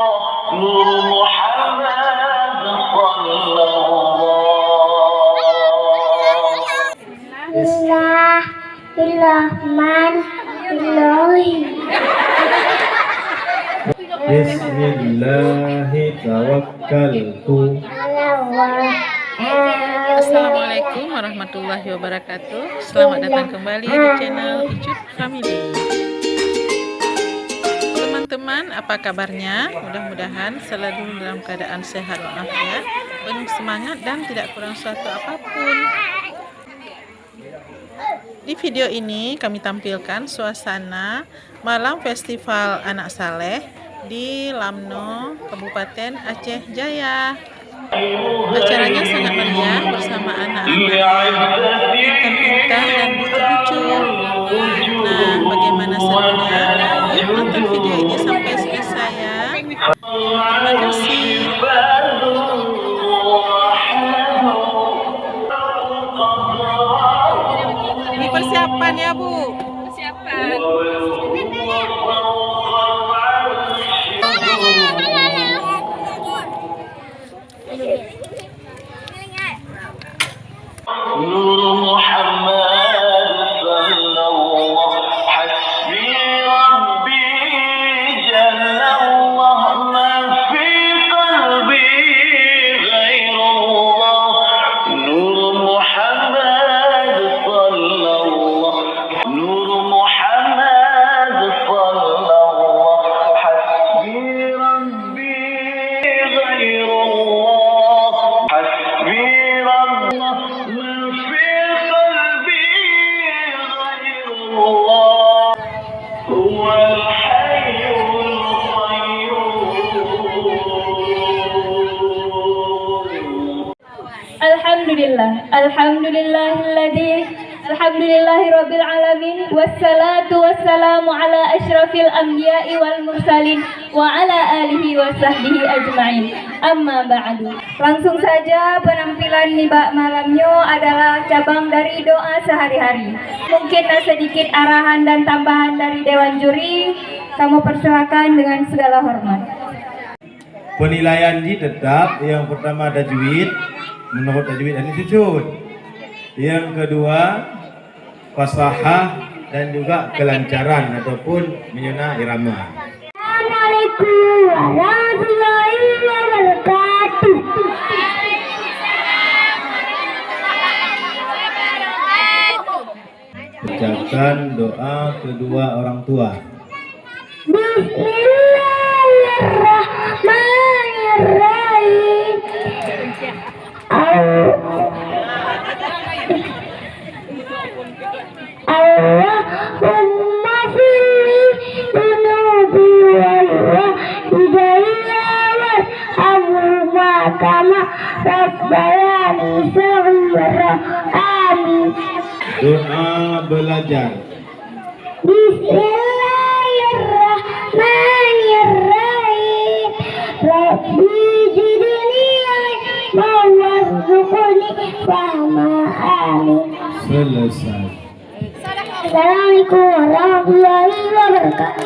Bismillahirrahmanirrahim. Bismillahi tawakkaltu. Assalamualaikum warahmatullahi wabarakatuh. Selamat datang kembali di channel Icut Family. Teman-teman, apa kabarnya? Mudah-mudahan selalu dalam keadaan sehat walafiat, penuh semangat dan tidak kurang suatu apapun. Di video ini kami tampilkan suasana malam Festival Anak Saleh di Lamno, Kabupaten Aceh Jaya. Acaranya sangat meriah bersama anak-anak pintar-pintar dan lucu-lucu. Nah, bagaimana serunya? Yuk nonton video ini sampai selesai ya. Terima kasih. Ini persiapan ya, Bu? Persiapan. Alhamdulillahirabbil alamin, wassalatu wassalamu ala asyrafil anbiya'i wal mursalin wa ala alihi wa sahbihi ajma'in. Amma ba'du. Langsung saja penampilan di malamnya adalah cabang dari doa sehari-hari. Mungkin sedikit arahan dan tambahan dari dewan juri, kamu persilakan dengan segala hormat. Penilaian ini tetap yang pertama tajwid, menurut tajwid dan sujud. Yang kedua fasahah dan juga kelancaran ataupun menyena irama. Assalamualaikum warahmatullahi wabarakatuh. Ucapkan doa kedua orang tua. Bismillahirrahmanirrahim. Allahumma fili dunubi wa hidayah warhamhuma kama rabbayani shaghira. Amin. Doa belajar. Bismillahirrahmanirrahim. Rabbi zidni ilma warzuqni fahma. Amin. Selesai. Assalamualaikum warahmatullahi wabarakatuh.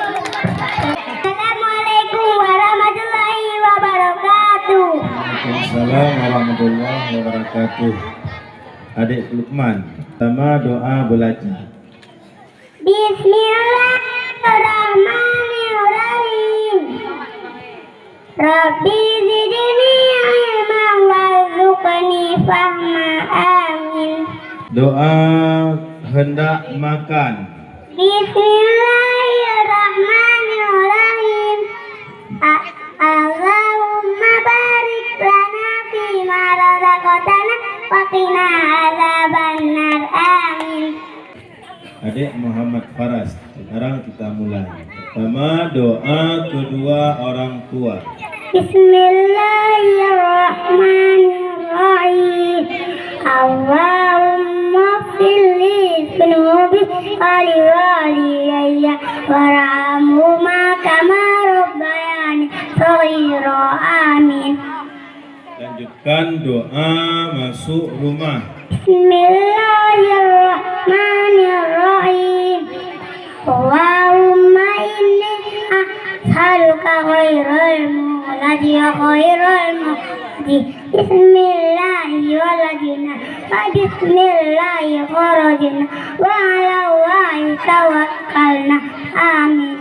Assalamualaikum warahmatullahi wabarakatuh. Waalaikumsalam warahmatullahi wabarakatuh. Adik Lukman, pertama doa belajar. Bismillahirrahmanirrahim. Rabbi zidni ilma warzuqni fahma. Amin. Doa hendak makan. Bismillahirrahmanirrahim. Allahumma barik lana fima razaqtana wa qina adzabannar. Amin. Adik Muhammad Faras, sekarang kita mulai. Pertama doa kedua orang tua. Bismillahirrahmanirrahim. Allahumma fili dunubi wali waliyayya warhamhuma kama rabbayani shaghira. Amin. Lanjutkan doa masuk rumah. Bismillahirrahmanirrahim. Allahumma inni as'aluka khairal muladi wa khairal muqdi. Bismillahirrahmanirrahim. Bismillahi kharajna wa 'ala Allahi tawakkalna. Amin.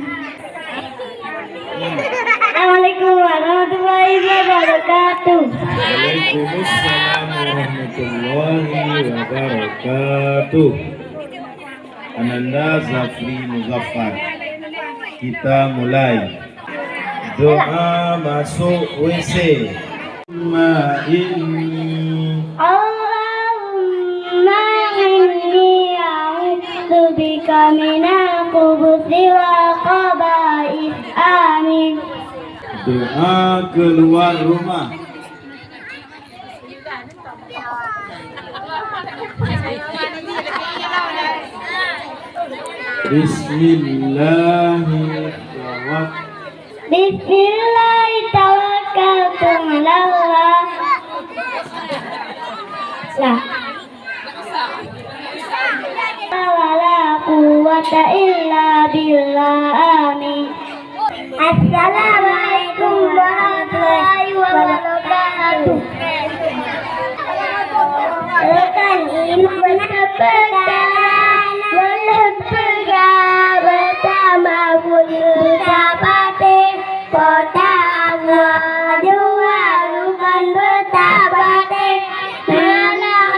Assalamualaikum warahmatullahi wabarakatuh. Waalaikumsalam warahmatullahi wabarakatuh. Ananda Zafri Muzaffar. Kita mulai. Doa masuk WC. Allahumma inni a'udzubika minal khubuthi wal khaba'ith. Amin. Doa keluar rumah. Bismillahirrahmanirrahim. Wala quwwata illa billah. Amin. Assalamualaikum warahmatullahi wabarakatuh. Rekan iman bersama Bunda Pate kota dua rukan bertabate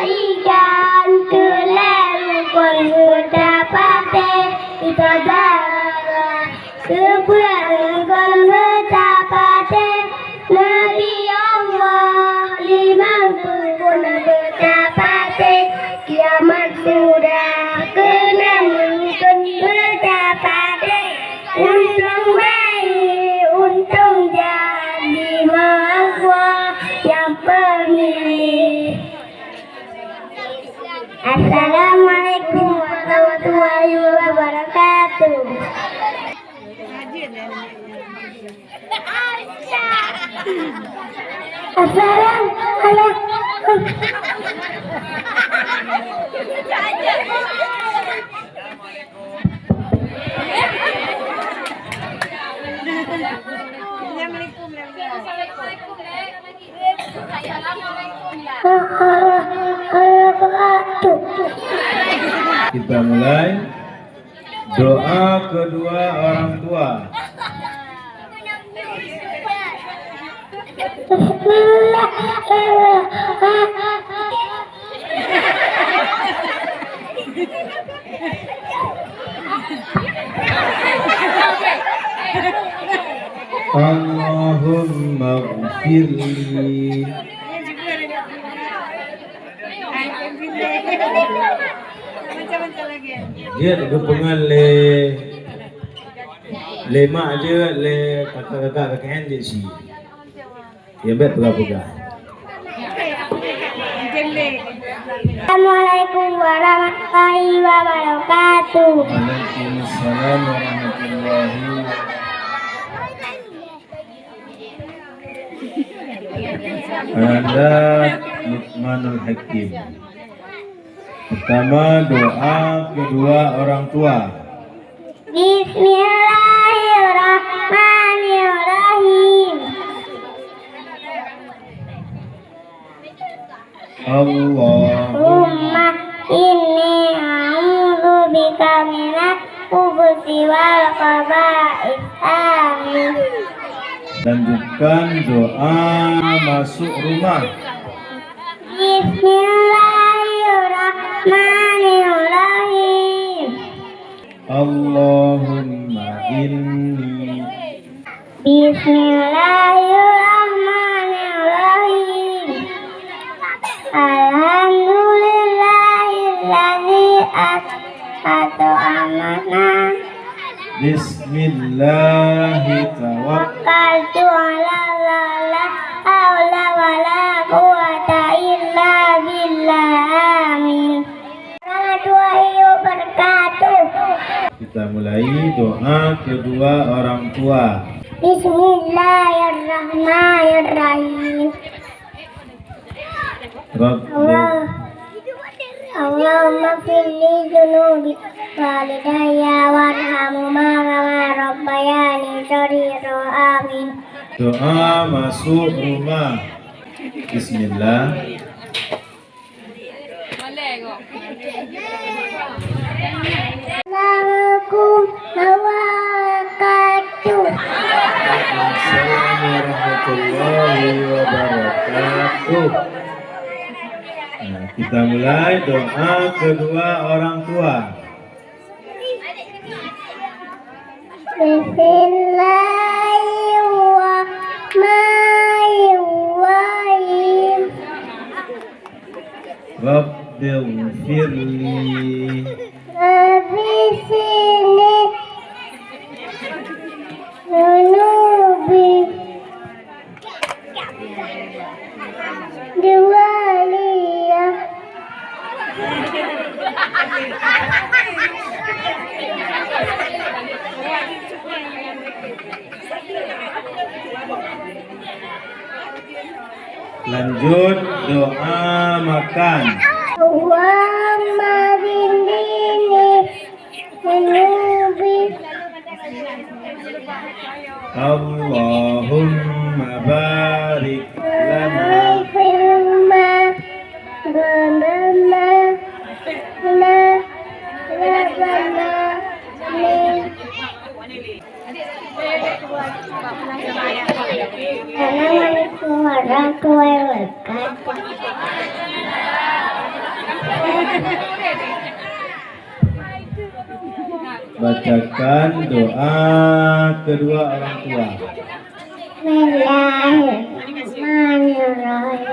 ikan kelelukon bertabate kita darah kebulan bertabate Nabi Allah 50 pun bertabate kiamat sudah kenamkan bertabate untung baik untung jadi mahasiswa yang pemilih. Assalamualaikum warahmatullahi wabarakatuh. Assalamualaikum. Kita mulai. Doa kedua orang tua. Allahumma ghfirli. Dia kepengan le mak je le kakak-kakak kakek dia si. Dia bet pegah-pegah. Assalamualaikum warahmatullahi wabarakatuh. Waalaikumsalam warahmatullahi wabarakatuh. Anda Luqmanul Hakim. Pertama doa kedua orang tua. Bismillahirrahmanirrahim. Allahumma inni a'udzubika minal khubuthi wal khaba'ith. Amin. Lanjutkan doa masuk rumah. Bismillahirrahmanirrahim. Allahumma inni. Bismillahirrahmanirrahim. Alhamdulillahilladzi atau amanah. Bismillahirrahmanirrahim. Waktu ala la haula wala quwata illa billah. Amin. Warahmatullahi wabarakatuh. Kita mulai doa kedua orang tua. Bismillahirrahmanirrahim. Rabbi Allahumma firli dunubi walidayya warhamhuma kama rabbayani shaghira. Amin. Doa masuk rumah. Bismillah. Assalamualaikum wabarakatuh. Assalamualaikum warahmatullahi wabarakatuh. Nah, kita mulai doa kedua orang tua. Bismillahirrahmanirrahim. Rabbighfirli Bismillah. Dunubi diwaliyah. Lanjut doa makan. Allahumma bindini dunubi. Allahumma barik lana Firma Rabbana Assalamualaikum warahmatullahi wabarakatuh. Bacakan doa kedua orang tua. Bismillahirrahmanirrahim.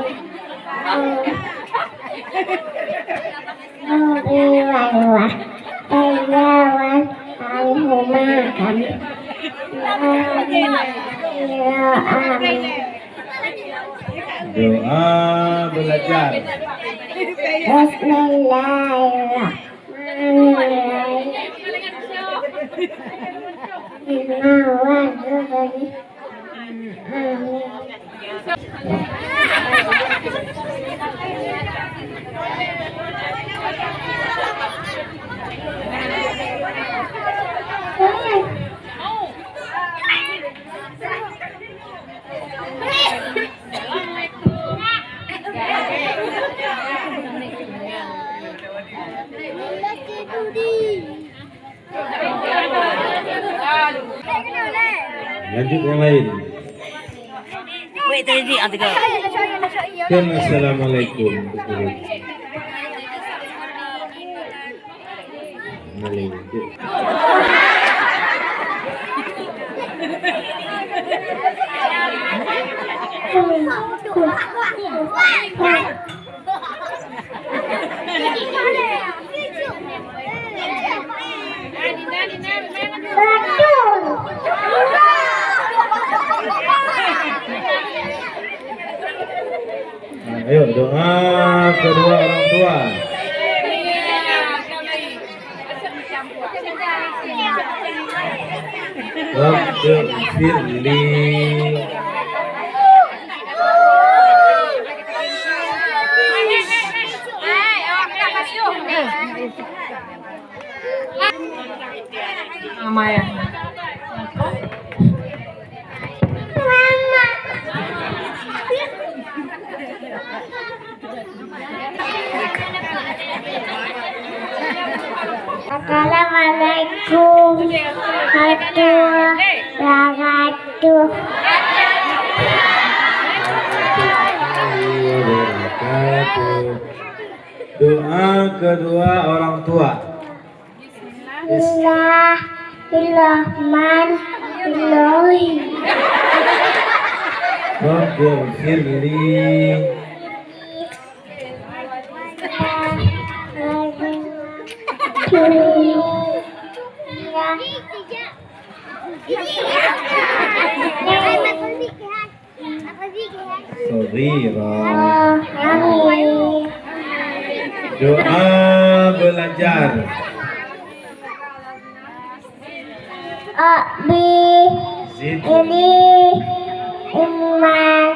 Doa belajar. Lanjut yang lain. Assalamualaikum. Ayo doa kedua orang tua. Rabbighfirli Maya. Assalamualaikum warahmatullahi wabarakatuh. Doa kedua orang tua. Bismillahirrahmanirrahim. Rabbighfirli Shaghira. Doa belajar. Abi ini iman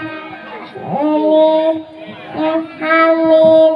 ini amin.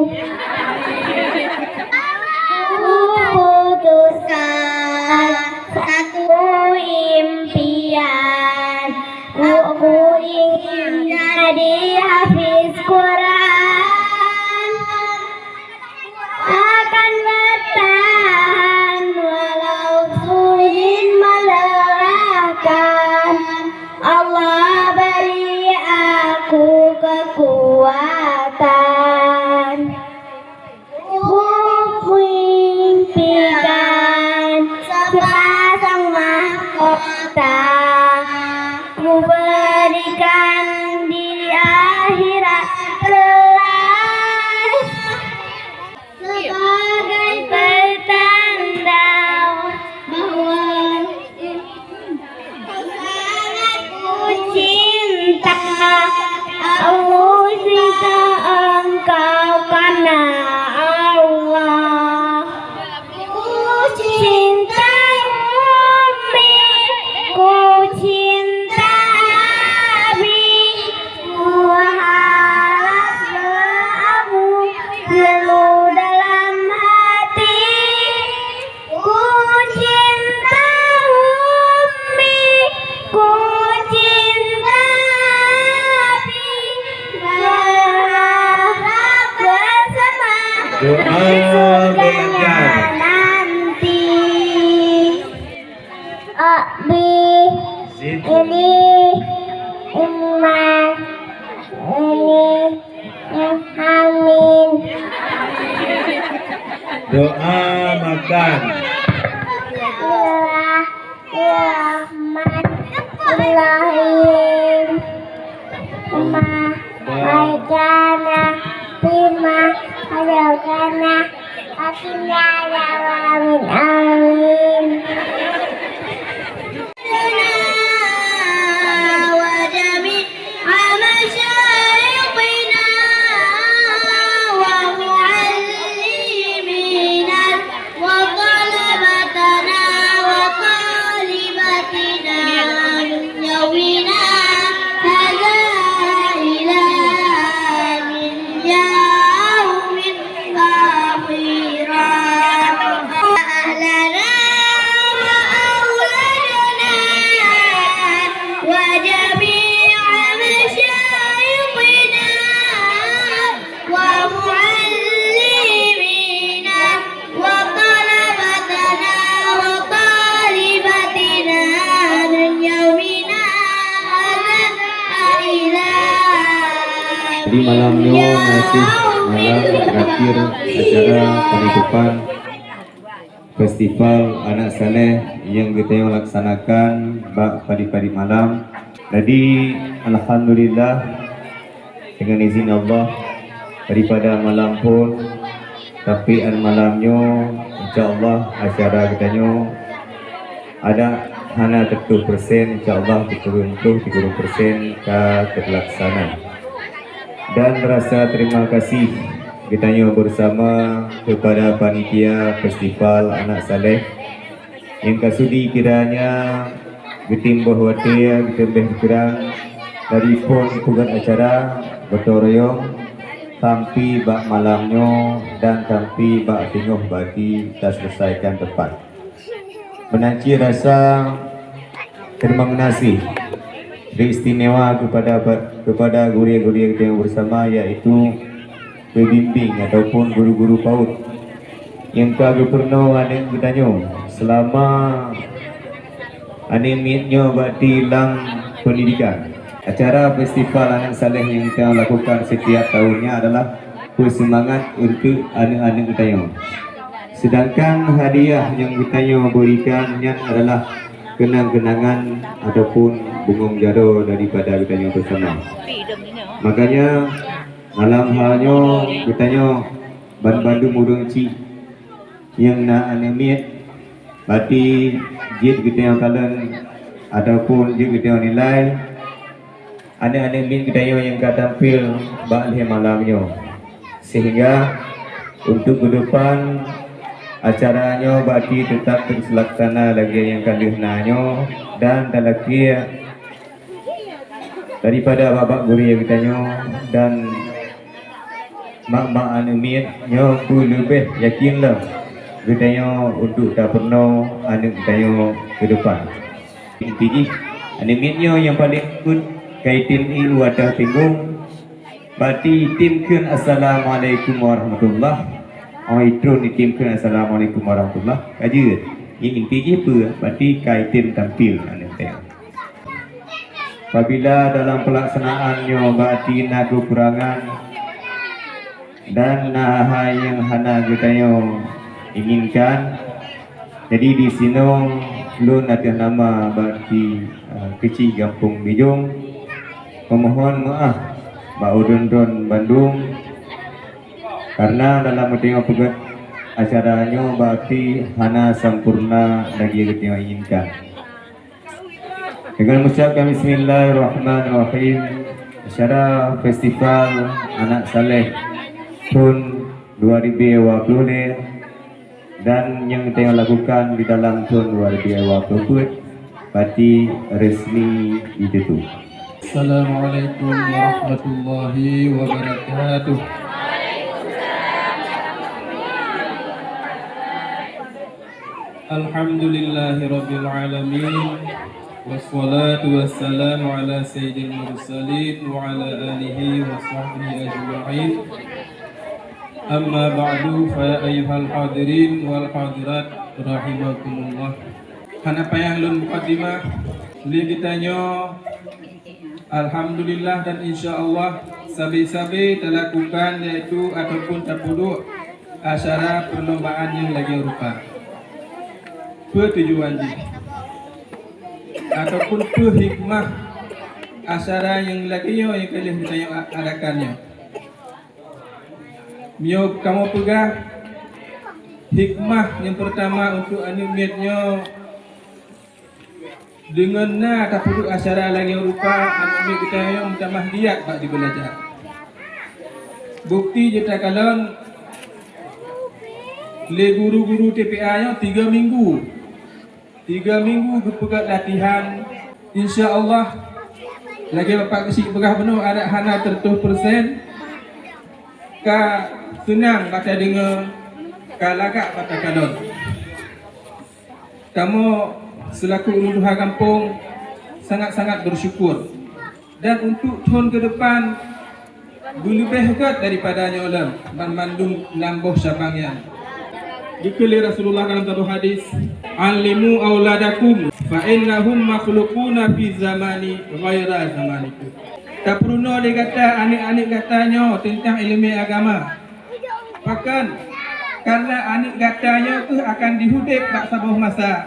doa begadang. nanti Abi Zid. ini iman ini amin Doa makan. Bismillahirrahmanirrahim Baikana Bima Adakana Akhirnya Amin Amin Jadi malamnya masih malam terakhir acara penutupan festival anak saleh yang kita laksanakan pada malam. Jadi alhamdulillah dengan izin Allah daripada malam pun tapi malamnya insyaallah acara kita ada hanya 30% insyaallah 30% terlaksana. Dan rasa terima kasih kita bersama kepada panitia festival anak saleh yang kasudi kiranya getimbah watia getembeh kurang dari pun tugas acara bertoroyong sampai bak malamnya dan sampai bak tengok bagi kita selesaikan tepat. Menanci rasa terima kasih beristimewa kepada guru-guru kita yang bersama, yaitu pembimbing ataupun guru-guru PAUD yang kami pernah anak kita selama animitnya bakti lang pendidikan. Acara festival anak saleh yang kita lakukan setiap tahunnya adalah bersemangat untuk anak-anak kita. Sedangkan hadiah yang kita berikannya adalah kenang-kenangan ataupun bunga jaro daripada kita bersama. Makanya malam halnya kita bandu mudung ci yang nak animit berarti jid kita kalian ataupun jid kita nilai anak-anak kita yang akan tampil balik malamnya, sehingga untuk ke depan acaranya berarti tetap terlaksana lagi yang kalihnanya dan lagi daripada bapak guru yang kita dan mak-mak animitnya pun lebih yakinlah kita untuk tak pernah anak kita ke depan. Intinya animitnya yang paling pun kaitin iu ada tenggung berarti timkan assalamualaikum warahmatullahi. Itu ditimkan assalamualaikum warahmatullahi kaji. Yang intinya apa? Berarti kaitin tampil anak. Apabila dalam pelaksanaannya berarti nak kekurangan dan nah yang hana kita inginkan. Jadi di sini belum ada nama berarti kecil Kampung Bijung. Memohon maaf Mbak Udon Bandung karena dalam tengok pegat acaranya berarti hana sempurna lagi kita inginkan. Dengan mengucapkan bismillahirrahmanirrahim, acara festival anak saleh tahun 2020 dan yang kita lakukan di dalam tahun 2020 berarti resmi ditutup. Assalamualaikum warahmatullahi wabarakatuh. Alhamdulillahi rabbil alamin. Wassalatu wassalamu ala sayyidil mursalin wa ala alihi wa sahbihi ajma'in. Amma ba'du fa ya ayyuhal hadirin wal hadirat rahimakumullah. Hanapa yang lun muqaddimah li ditanyo alhamdulillah dan insyaallah sabi-sabi terlakukan yaitu ataupun terpuduk acara perlombaan yang lagi rupa. Tujuan ji ataupun hikmah acara yang lagi yang kalian ditanyo adakannya. Mio kamu pegang hikmah yang pertama untuk animatnya dengan tak perlu acara lagi rupa animat kita yang tambah giat pak di belajar. Bukti jeta kalon le guru-guru TPA nya 3 minggu pegat latihan, insya-Allah lagi bapak kesik pegah penuh ada hana 100% ka senang kata dengar kalagak kata kalon. Kamu selaku uluduha kampung sangat-sangat bersyukur, dan untuk tahun ke depan lebih hebat daripada nyolam mandum lambuh syabangnya. Dikali Rasulullah dalam satu hadis, alimu auladakum fa innahum makhluquna fi zamani ghaira zamanikum. Tak perlu dia kata anik-anik katanya tentang ilmu agama. Bahkan karena anik katanya itu akan dihudip tak sabuh masa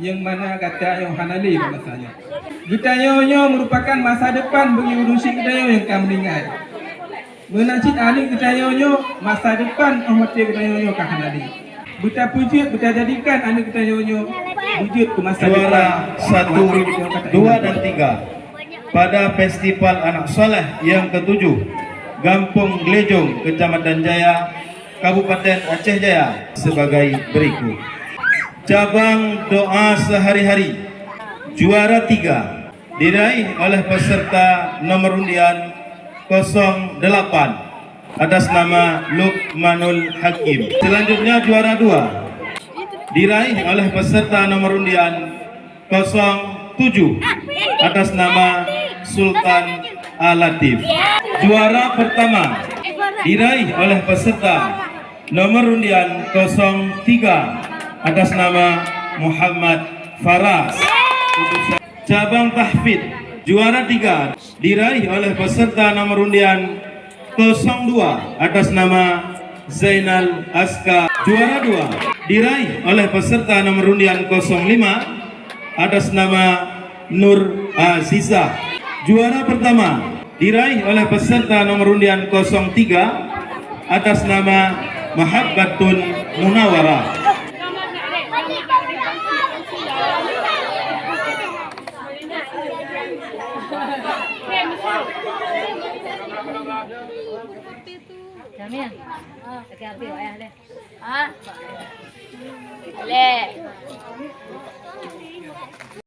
yang mana kata yang hanali masanya. Katanya merupakan masa depan bagi urusi katanya yang kamu meninggal. Menacit anik katanya masa depan umat katanya ka hanali. Buta pujud, buta jadikan anik katanya wujud ke masa juara depan. 1, 2 dan 3 pada Festival Anak Soleh yang ke-7 Gampung Glejong, Kecamatan Jaya, Kabupaten Aceh Jaya sebagai berikut. Cabang doa sehari-hari juara 3 diraih oleh peserta nomor undian 08 atas nama Luqmanul Hakim. Selanjutnya juara 2 diraih oleh peserta nomor undian 07 atas nama Sultan Al-Latif. Juara pertama diraih oleh peserta nomor undian 03 atas nama Muhammad Faras. Cabang tahfidz juara 3 diraih oleh peserta nomor undian 02 atas nama Zainal Aska. Juara 2 diraih oleh peserta nomor undian 05 atas nama Nur Aziza. Juara pertama diraih oleh peserta nomor undian 03 atas nama Mahabbatun Munawwarah. Jamil. Pakai arti ayah deh. Ah. Boleh.